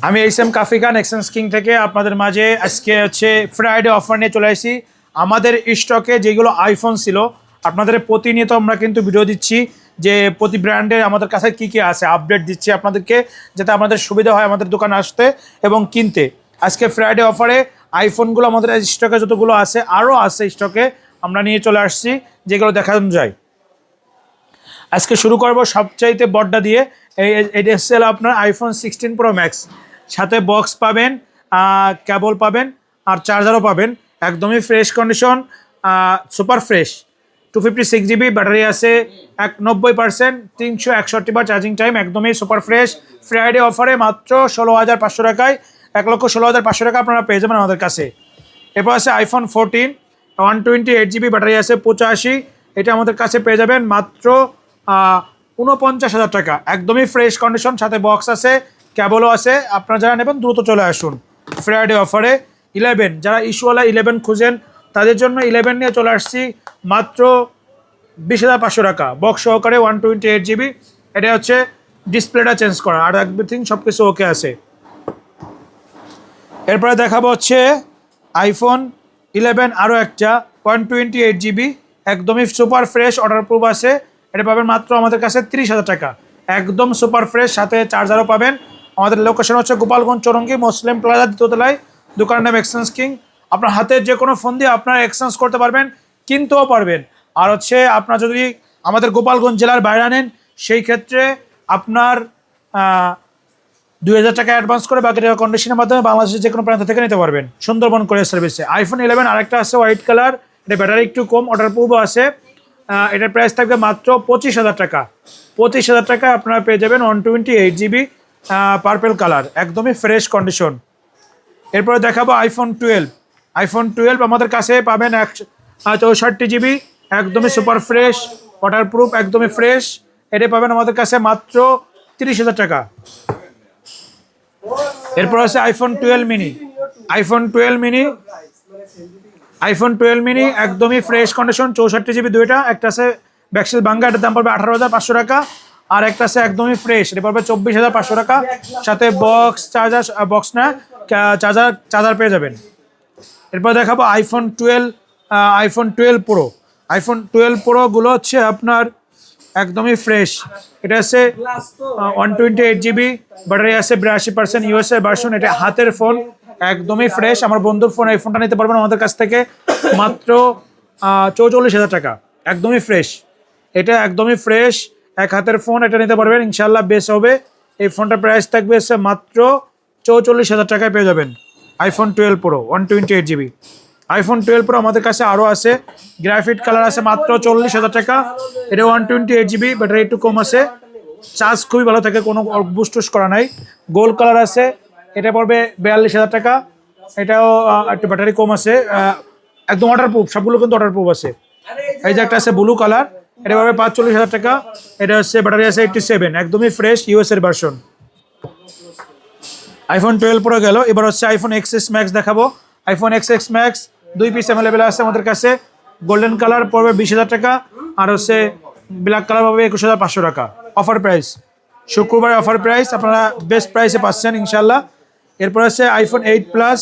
আমি এইচএম কাফি খান exchange king থেকে আপনাদের মাঝে আজকে হচ্ছে ফ্রাইডে অফার নিয়ে চলে আসি। আমাদের স্টকে যেগুলো আইফোন ছিল আপনাদের প্রতিনিয়ত আমরা কিন্তু ভিডিও দিচ্ছি যে প্রতি ব্র্যান্ডের আমাদের কাছে কী কী আছে, আপডেট দিচ্ছি আপনাদেরকে যাতে আপনাদের সুবিধা হয় আমাদের দোকানে আসতে এবং কিনতে। আজকে ফ্রাইডে অফারে আইফোনগুলো আমাদের স্টকে যতগুলো আছে আরও আছে স্টকে আমরা নিয়ে চলে আসছি, যেগুলো দেখানো যায়। আজকে শুরু করব সবচাইতে বড়টা দিয়ে। এটা হচ্ছে আপনার আইফোন 16 প্রো ম্যাক্স, সাথে বক্স পাবেন, কেবল পাবেন আর চার্জারও পাবেন। একদমই fresh condition, super fresh. 256 GB battery আছে, 90%, 361 বার চার্জিং টাইম, একদমই সুপার ফ্রেশ। ফ্রাইডে অফারে মাত্র 16,500 টাকায়, 1,16,500 টাকা আপনারা পেয়ে যাবেন আমাদের কাছে। এরপর আছে আইফোন 14, 128 জিবি ব্যাটারি আছে, 85। এটা আমাদের কাছে পেয়ে যাবেন মাত্র 49,000 টাকা, একদমই ফ্রেশ কন্ডিশন, সাথে বক্স আছে, কেবলও আছে। আপনারা যারা নেবেন দ্রুত চলে আসুন ফ্রাইডে অফারে। 11, যারা ইস্যুওয়ালা 11 খুঁজেন তাদের জন্য 11 নিয়ে চলে আসছি মাত্র 20,500 টাকা, বক্স সহকারে, 128 জিবি। এটা হচ্ছে ডিসপ্লেটা চেঞ্জ করা, আর এভরিথিং সব কিছু ওকে আছে। এরপরে দেখাবো হচ্ছে আইফোন 11 আরও একটা 128 জিবি, একদমই সুপার ফ্রেশ, অর্ডার প্রুফ আছে। এটা পাবেন মাত্র আমাদের কাছে 30,000 টাকা, একদম সুপার ফ্রেশ, সাথে চার্জারও পাবেন। আমাদের লোকেশন হচ্ছে গোপালগঞ্জ চৌরঙ্গি মুসলিম প্লাজা, দ্বিতীয়তলায়। দোকানের নাম এক্সচেঞ্জ কিং। আপনার হাতে যে কোনো ফোন দিয়ে আপনারা এক্সচেঞ্জ করতে পারবেন, কিনতেও পারবেন। আর হচ্ছে আপনার যদি আমাদের গোপালগঞ্জ জেলার বাইরে আনেন সেই ক্ষেত্রে আপনার 2,000 টাকা অ্যাডভান্স করে বাকি টাকা কন্ডিশনের মাধ্যমে বাংলাদেশের যে কোনো প্রান্ত থেকে নিতে পারবেন সুন্দরবন করে সার্ভিসে। আইফোন 11 আরেকটা আছে হোয়াইট কালার, এটা ব্যাটারি একটু কম, অর্ডার প্রুফও আছে। এটার প্রাইস থাকবে মাত্র 25,000 টাকা। 25,000 টাকায় আপনারা পেয়ে যাবেন 128 জিবি পার্পেল কালার, একদমই ফ্রেশ কন্ডিশন। এরপরে দেখাবো আইফোন 12। আইফোন 12 আমাদের কাছে পাবেন 64 জিবি, একদমই সুপার ফ্রেশ, ওয়াটার প্রুফ, একদমই ফ্রেশ। এটা পাবেন আমাদের কাছে মাত্র 30,000 টাকা। এরপর আছে iPhone 12 mini. IPhone 12 mini, iPhone 12 mini একদমই ফ্রেশ কন্ডিশন, 64 জিবি দুইটা। একটা আছে ব্যাকসেল ভাঙ্গা, এটার দাম পড়বে 18,500 টাকা। আর একটা আছে একদমই ফ্রেশ, এটা পড়বে 24,500 টাকা, সাথে বক্স, চার্জার, বক্স না চার্জার পেয়ে যাবেন। এরপর দেখাবো আইফোন 12, আইফোন 12 প্রো। আইফোন 12 প্রোগুলো হচ্ছে আপনার একদমই ফ্রেশ। এটা আছে 128 জিবি, ব্যাটারি আছে 82%, ইউএসএ ভার্সন। এটা হাতের ফোন, একদমই ফ্রেশ। আমার বন্ধুর ফোন, এই ফোনটা নিতে পারবেন আমাদের কাছ থেকে মাত্র 44,000 টাকা, একদমই ফ্রেশ। এটা একদমই ফ্রেশ, এক হাতের ফোন, এটা নিতে পারবেন ইনশাল্লাহ, বেশ হবে। এই ফোনটার প্রাইস থাকবে এসে মাত্র 44,000 টাকায় পেয়ে যাবেন iPhone 12 pro 128 GB. IPhone 12 pro আমাদের কাছে আরও আছে, গ্রাফিট কালার আছে মাত্র 40,000 টাকা। এটা 128 জিবি, ব্যাটারি একটু কম আছে, চার্জ খুবই ভালো থাকে, কোনো বুস্টুস করা নাই। গোল্ড কালার আছে, এটা পড়বে 42,000 টাকা। এটাও একটু ব্যাটারি কম আছে, একদম ওয়াটার প্রুফ, সবগুলো কিন্তু ওয়াটার প্রুফ আছে। এই যে একটা আছে ব্লু কালার, এটা পড়বে 45,000 টাকা। এটা হচ্ছে ব্যাটারি আছে 87, একদমই ফ্রেশ, ইউএসএর ভার্সন। আইফোন 12 প্রো গেল, এবার হচ্ছে আইফোন XS ম্যাক্স দেখাবো। IPhone XS max 2 piece available আছে আমাদের কাছে। গোল্ডেন কালার পড়বে 20,000 টাকা, আর হচ্ছে ব্ল্যাক কালার পাবে 21,500 টাকা। অফার প্রাইস, শুক্রবারে অফার প্রাইস, আপনারা বেস্ট প্রাইসে পাচ্ছেন ইনশাল্লাহ। এরপর আছে iPhone 8 plus.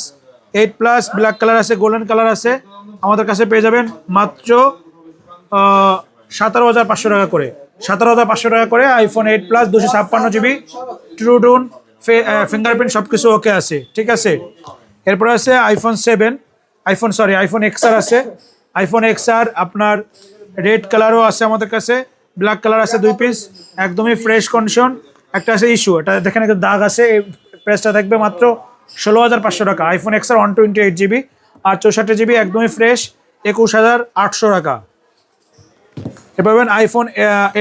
8 plus black colour আছে, গোল্ডেন কালার আছে, আমাদের কাছে পেয়ে যাবেন মাত্র 17,500 টাকা করে। 17,500 টাকা করে iPhone 8 plus, 256 GB, true tone, fingerprint, সব কিছু ওকে আছে, ঠিক আছে। এরপর আছে আইফোন 7, আইফোন XR আছে। আইফোন XR আপনার রেড কালারও আছে আমাদের কাছে, ব্ল্যাক কালার আছে 2 পিস, একদমই ফ্রেশ কন্ডিশন। একটা আছে ইস্যু, এটা দেখেন একটা দাগ আছে, এই প্রাইসটা থাকবে মাত্র 16,500 টাকা। আইফোন XR 128 জিবি আর 64 জিবি, একদমই ফ্রেশ, 21,800 টাকা। এ পাবেন আইফোন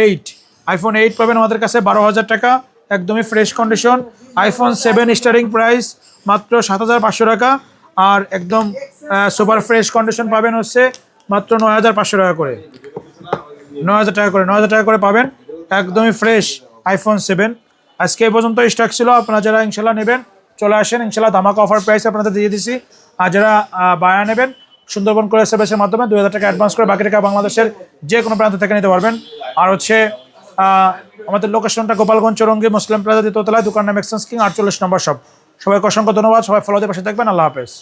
8। আইফোন 8 পাবেন আমাদের কাছে 12,000 টাকা, একদমই fresh condition. IPhone 7 starting price মাত্র 7,500 টাকা, আর একদম সুপার ফ্রেশ কন্ডিশন পাবেন হচ্ছে মাত্র 9,500 টাকা করে। 9,000 টাকা করে, 9,000 টাকা করে পাবেন, একদমই ফ্রেশ আইফোন 7। আজকে এই পর্যন্ত স্টক ছিল, আপনারা যারা ইনশাল্লাহ নেবেন চলে আসেন, ইনশাল্লাহ ধামাকা অফার প্রাইস আপনাদের দিয়ে দিছি। আর যারা বায়া নেবেন সুন্দরবন করে সার্ভিসের মাধ্যমে 2,000 টাকা অ্যাডভান্স করে বাকি টাকা বাংলাদেশের যে কোনো প্রান্ত থেকে নিতে পারবেন। আর হচ্ছে আমাদের লোকেশনটা গোপালগঞ্জ চৌরঙ্গি মুসলিম প্লাজা, দ্বিতীয়তলায়, দোকান নাম এক্সচেঞ্জ কিং, 48 নম্বর শপ। সবাইকে অসংখ্য ধন্যবাদ, সবাই ফলোদের পাশে থাকবেন। আল্লাহ হাফেজ।